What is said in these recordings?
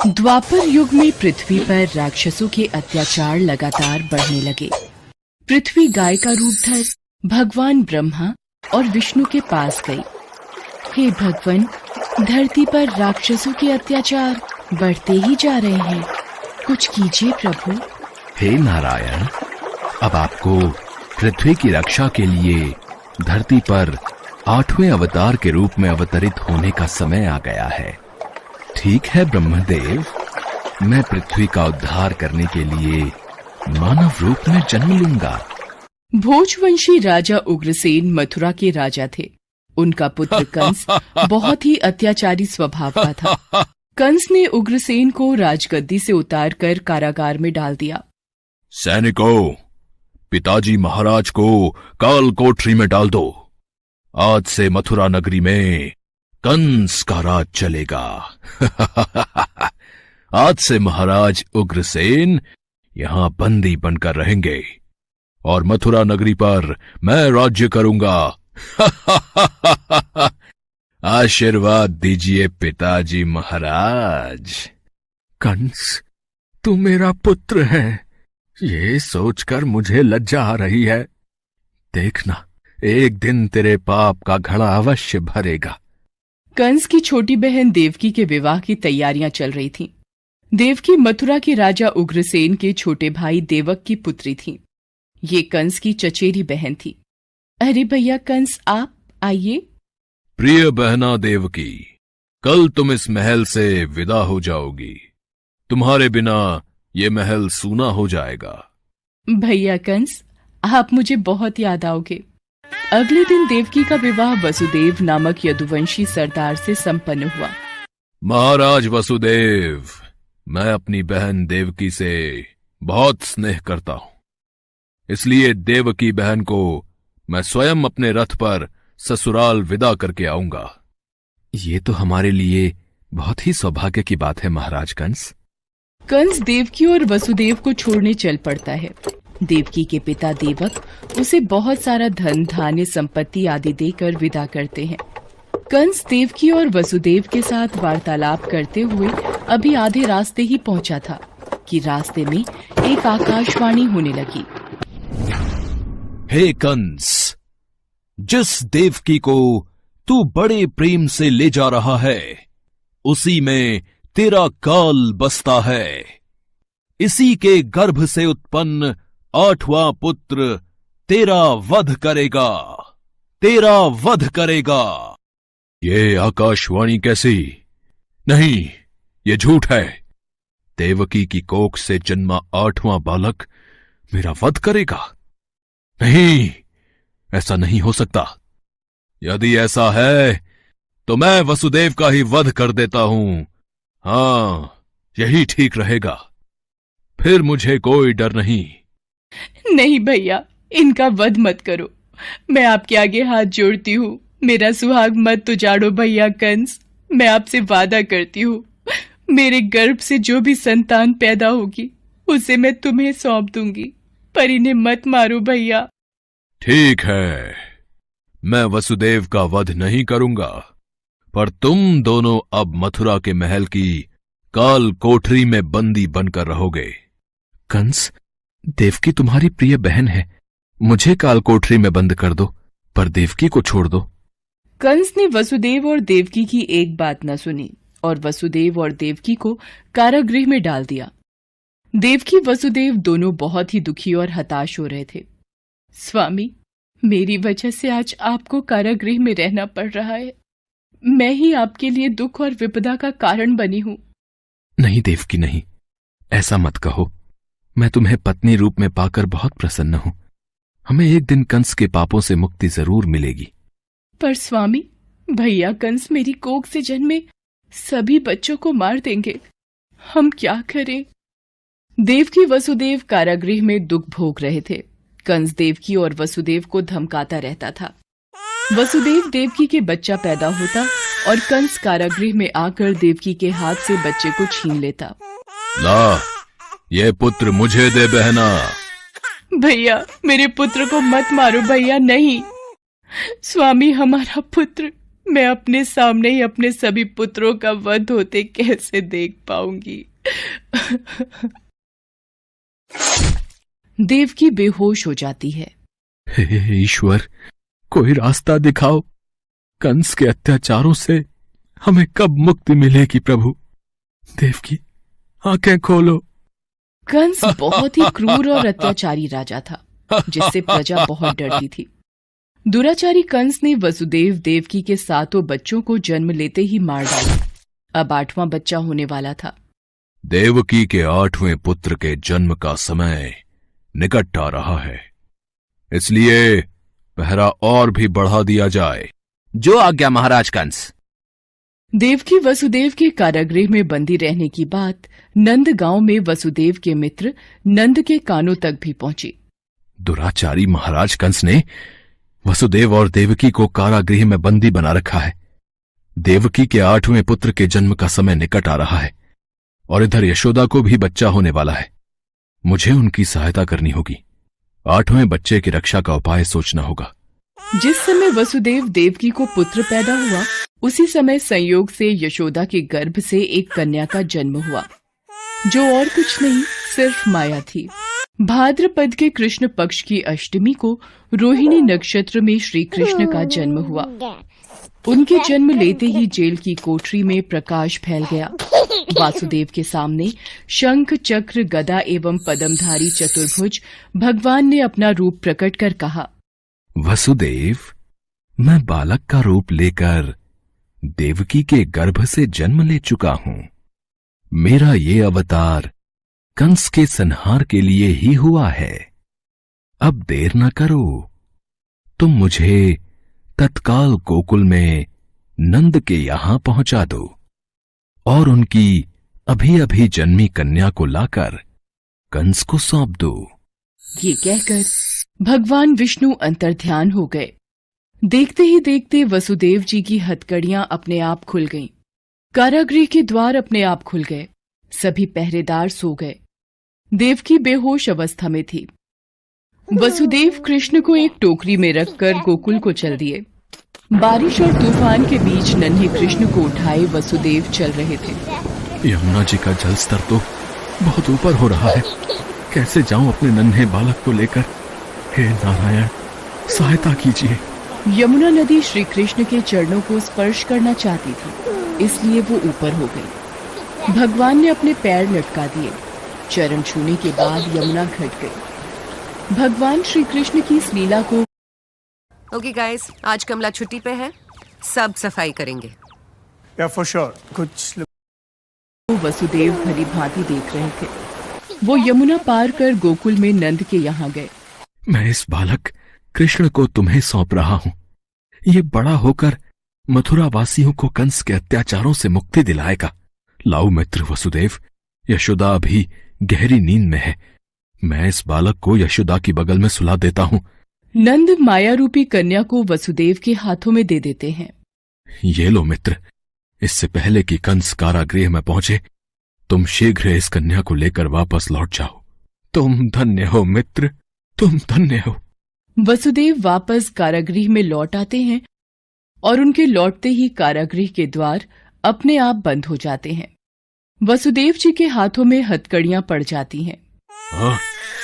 द्वापर युग में पृथ्वी पर राक्षसों के अत्याचार लगातार बढ़ने लगे। पृथ्वी गाय का रूप धर भगवान ब्रह्मा और विष्णु के पास गई। हे भगवान, धरती पर राक्षसों के अत्याचार बढ़ते ही जा रहे हैं, कुछ कीजिए प्रभु। हे नारायण, अब आपको पृथ्वी की रक्षा के लिए धरती पर 8वें अवतार के रूप में अवतरित होने का समय आ गया है। ठीक है ब्रह्मदेव, मैं पृथ्वी का उद्धार करने के लिए मानव रूप में जन्म लूंगा। भोजवंशी राजा उग्रसेन मथुरा के राजा थे। उनका पुत्र कंस बहुत ही अत्याचारी स्वभाव का था। कंस ने उग्रसेन को राजगद्दी से उतारकर कारागार में डाल दिया। सैनिकों, पिताजी महाराज को काल कोठरी में डाल दो। आज से मथुरा नगरी में कंस का राज चलेगा। आज से महाराज उग्रसेन यहां बंदी बनकर रहेंगे और मथुरा नगरी पर मैं राज्य करूंगा। आशीर्वाद दीजिए पिताजी महाराज। कंस, तू मेरा पुत्र है, ये सोचकर मुझे लज्जा आ रही है। देखना, एक दिन तेरे पाप का घड़ा अवश्य भरेगा। कंस की छोटी बहन देवकी के विवाह की तैयारियां चल रही थीं। देवकी मथुरा के राजा उग्रसेन के छोटे भाई देवक की पुत्री थी। ये कंस की चचेरी बहन थी। अरे भैया कंस, आप आइए। प्रिय बहना देवकी, कल तुम इस महल से विदा हो जाओगी। तुम्हारे बिना ये महल सूना हो जाएगा। भैया कंस, आप मुझे बहुत याद आओगे। अगले दिन देवकी का विवाह वसुदेव नामक यदुवंशी सरदार से संपन्न हुआ। महाराज वसुदेव, मैं अपनी बहन देवकी से बहुत स्नेह करता हूं, इसलिए देवकी बहन को मैं स्वयं अपने रथ पर ससुराल विदा करके आऊंगा। ये तो हमारे लिए बहुत ही सौभाग्य की बात है महाराज कंस। कंस देवकी और वसुदेव को छोड़ने चल पड़ता है। देवकी के पिता देवक उसे बहुत सारा धन धान्य संपत्ति आदि देकर विदा करते हैं। कंस देवकी और वसुदेव के साथ वार्तालाप करते हुए अभी आधे रास्ते ही पहुंचा था कि रास्ते में एक आकाशवाणी होने लगी। हे कंस, जिस देवकी को तू बड़े प्रेम से ले जा रहा है, उसी में तेरा काल बसता है। इसी के गर्भ से उत्पन्न 8वां पुत्र तेरा वध करेगा, तेरा वध करेगा। ये आकाशवाणी कैसी? नहीं, ये झूठ है। देवकी की कोख से जन्मा 8वां बालक मेरा वध करेगा? नहीं, ऐसा नहीं हो सकता। यदि ऐसा है तो मैं वसुदेव का ही वध कर देता हूं। हाँ, यही ठीक रहेगा। फिर मुझे कोई डर नहीं। नहीं भैया, इनका वध मत करो। मैं आपके आगे हाथ जोड़ती हूँ। मेरा सुहाग मत उजाड़ो भैया कंस। मैं आपसे वादा करती हूँ, मेरे गर्भ से जो भी संतान पैदा होगी उसे मैं तुम्हें सौंप दूंगी, पर इन्हें मत मारो भैया। ठीक है, मैं वसुदेव का वध नहीं करूंगा, पर तुम दोनों अब मथुरा के महल की काल कोठरी में बंदी बनकर रहोगे। कंस, देवकी तुम्हारी प्रिय बहन है, मुझे काल कोठरी में बंद कर दो, पर देवकी को छोड़ दो। कंस ने वसुदेव और देवकी की एक बात न सुनी और वसुदेव और देवकी को कारागृह में डाल दिया। देवकी वसुदेव दोनों बहुत ही दुखी और हताश हो रहे थे। स्वामी, मेरी वजह से आज आपको कारागृह में रहना पड़ रहा है। मैं ही आपके लिए दुख और विपदा का कारण बनी हूं। नहीं देवकी, नहीं, ऐसा मत कहो। मैं तुम्हें पत्नी रूप में पाकर बहुत प्रसन्न हूं। हमें एक दिन कंस के पापों से मुक्ति जरूर मिलेगी। पर स्वामी, भैया कंस मेरी कोख से जन्मे सभी बच्चों को मार देंगे। हम क्या करें? देवकी वसुदेव कारागृह में दुख भोग रहे थे। कंस देवकी और वसुदेव को धमकाता रहता था। वसुदेव देवकी के बच्चा पैदा होता और कंस कारागृह में आकर देवकी के हाथ से बच्चे को छीन लेता। ला, ये पुत्र मुझे दे बहना। भैया, मेरे पुत्र को मत मारो भैया। नहीं स्वामी, हमारा पुत्र मैं अपने सामने ही अपने सभी पुत्रों का वध होते कैसे देख पाऊंगी। देवकी बेहोश हो जाती है। हे ईश्वर, कोई रास्ता दिखाओ। कंस के अत्याचारों से हमें कब मुक्ति मिलेगी प्रभु। देवकी, आंखें खोलो। कंस बहुत ही क्रूर और अत्याचारी राजा था, जिससे प्रजा बहुत डरती थी। दुराचारी कंस ने वसुदेव देवकी के 7 बच्चों को जन्म लेते ही मार डाला। अब 8वां बच्चा होने वाला था। देवकी के 8वें पुत्र के जन्म का समय निकट आ रहा है, इसलिए पहरा और भी बढ़ा दिया जाए। जो आज्ञा महाराज कंस। देवकी वसुदेव के कारागृह में बंदी रहने की बात नंद गांव में वसुदेव के मित्र नंद के कानों तक भी पहुंची। दुराचारी महाराज कंस ने वसुदेव और देवकी को कारागृह में बंदी बना रखा है। देवकी के 8वें पुत्र के जन्म का समय निकट आ रहा है और इधर यशोदा को भी बच्चा होने वाला है। मुझे उनकी सहायता करनी होगी। 8वें बच्चे की रक्षा का उपाय सोचना होगा। जिस समय वसुदेव देवकी को पुत्र पैदा हुआ, उसी समय संयोग से यशोदा के गर्भ से एक कन्या का जन्म हुआ, जो और कुछ नहीं सिर्फ माया थी। भाद्रपद के कृष्ण पक्ष की अष्टमी को रोहिणी नक्षत्र में श्री कृष्ण का जन्म हुआ। उनके जन्म लेते ही जेल की कोठरी में प्रकाश फैल गया। वासुदेव के सामने शंख चक्र गदा एवं पद्मधारी चतुर्भुज भगवान ने अपना रूप प्रकट कर कहा, वसुदेव, मैं बालक का रूप लेकर देवकी के गर्भ से जन्म ले चुका हूं। मेरा ये अवतार कंस के संहार के लिए ही हुआ है। अब देर न करो, तुम मुझे तत्काल गोकुल में नंद के यहां पहुंचा दो और उनकी अभी अभी जन्मी कन्या को लाकर कंस को सौंप दो। ये कहकर भगवान विष्णु अंतर्ध्यान हो गए। देखते ही देखते वसुदेव जी की हथकड़ियां अपने आप खुल गईं। कारागृह के द्वार अपने आप खुल गए। सभी पहरेदार सो गए। देवकी बेहोश अवस्था में थी। वसुदेव कृष्ण को एक टोकरी में रखकर गोकुल को चल दिए। बारिश और तूफान के बीच नन्हे कृष्ण को उठाए वसुदेव चल रहे थे। यमुना जी का जल स्तर तो बहुत ऊपर हो रहा है। कैसे जाऊं अपने नन्हे बालक को लेकर। हे नारायण, सहायता कीजिए। यमुना नदी श्री कृष्ण के चरणों को स्पर्श करना चाहती थी, इसलिए वो ऊपर हो गई। भगवान ने अपने पैर लटका दिए। चरण छूने के बाद यमुना घट गई। भगवान श्री कृष्ण की इस लीला को ओके गाइस, आज कमला छुट्टी पे है, सब सफाई करेंगे। या फॉर श्योर। कुछ वसुदेव भली भांति देख रहे थे। वो यमुना पार कर गोकुल में नंद के यहाँ गए। मैं इस बालक कृष्ण को तुम्हें सौंप रहा हूं। ये बड़ा होकर मथुरा वासियों को कंस के अत्याचारों से मुक्ति दिलाएगा। लाओ मित्र वसुदेव, यशोदा अभी गहरी नींद में है। मैं इस बालक को यशोदा की बगल में सुला देता हूं। नंद माया रूपी कन्या को वसुदेव के हाथों में दे देते हैं। ये लो मित्र, इससे पहले कि कंस कारागृह में पहुंचे, तुम शीघ्र इस कन्या को लेकर वापस लौट जाओ। तुम धन्य हो मित्र, तुम धन्य हो। वसुदेव वापस कारागृह में लौट आते हैं और उनके लौटते ही कारागृह के द्वार अपने आप बंद हो जाते हैं। वसुदेव जी के हाथों में हथकड़ियां पड़ जाती हैं। हाँ,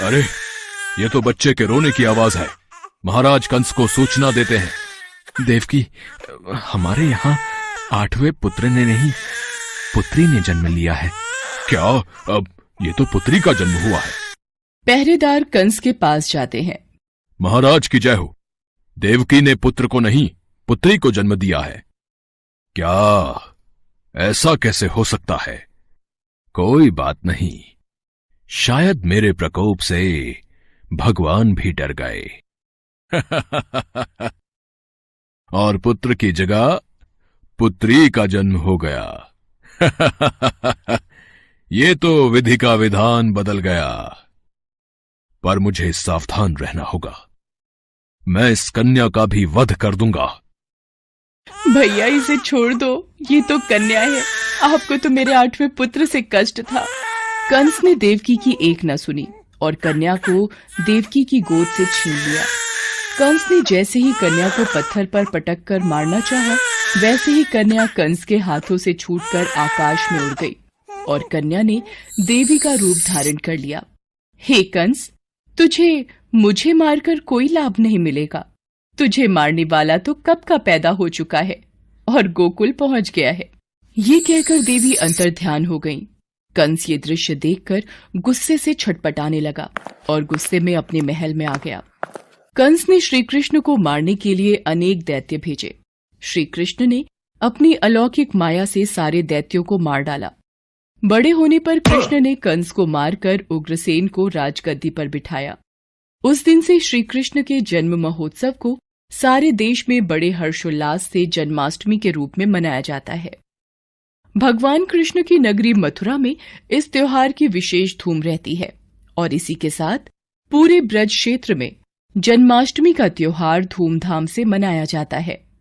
अरे ये तो बच्चे के रोने की आवाज है। महाराज कंस को सूचना देते हैं। देवकी, हमारे यहाँ 8वें पुत्र ने नहीं, पुत्री ने जन्म लिया है। क्या? अब ये तो पुत्री का जन्म हुआ है। पहरेदार कंस के पास जाते हैं। महाराज की जय हो। देवकी ने पुत्र को नहीं, पुत्री को जन्म दिया है। क्या? ऐसा कैसे हो सकता है? कोई बात नहीं, शायद मेरे प्रकोप से भगवान भी डर गए और पुत्र की जगह पुत्री का जन्म हो गया। ये तो विधि का विधान बदल गया, पर मुझे सावधान रहना होगा। मैं इस कन्या का भी वध कर दूंगा। भैया इसे छोड़ दो, ये तो कन्या है। आपको तो मेरे 8वें पुत्र से कष्ट था। कंस ने देवकी की एक न सुनी और कन्या को देवकी की गोद से छीन लिया। कंस ने जैसे ही कन्या को पत्थर पर पटक कर मारना चाहा, वैसे ही कन्या कंस के हाथों से छूटकर आकाश में उड़ गई और कन्या ने देवी का रूप धारण कर लिया। हे कंस, तुझे मुझे मारकर कोई लाभ नहीं मिलेगा। तुझे मारने वाला तो कब का पैदा हो चुका है और गोकुल पहुंच गया है। ये कहकर देवी अंतर्ध्यान हो गईं। कंस ये दृश्य देखकर गुस्से से छटपटाने लगा और गुस्से में अपने महल में आ गया। कंस ने श्री कृष्ण को मारने के लिए अनेक दैत्य भेजे। श्री कृष्ण ने अपनी अलौकिक माया से सारे दैत्यों को मार डाला। बड़े होने पर कृष्ण ने कंस को मारकर उग्रसेन को राजगद्दी पर बिठाया। उस दिन से श्री कृष्ण के जन्म महोत्सव को सारे देश में बड़े हर्षोल्लास से जन्माष्टमी के रूप में मनाया जाता है। भगवान कृष्ण की नगरी मथुरा में इस त्योहार की विशेष धूम रहती है और इसी के साथ पूरे ब्रज क्षेत्र में जन्माष्टमी का त्योहार धूमधाम से मनाया जाता है।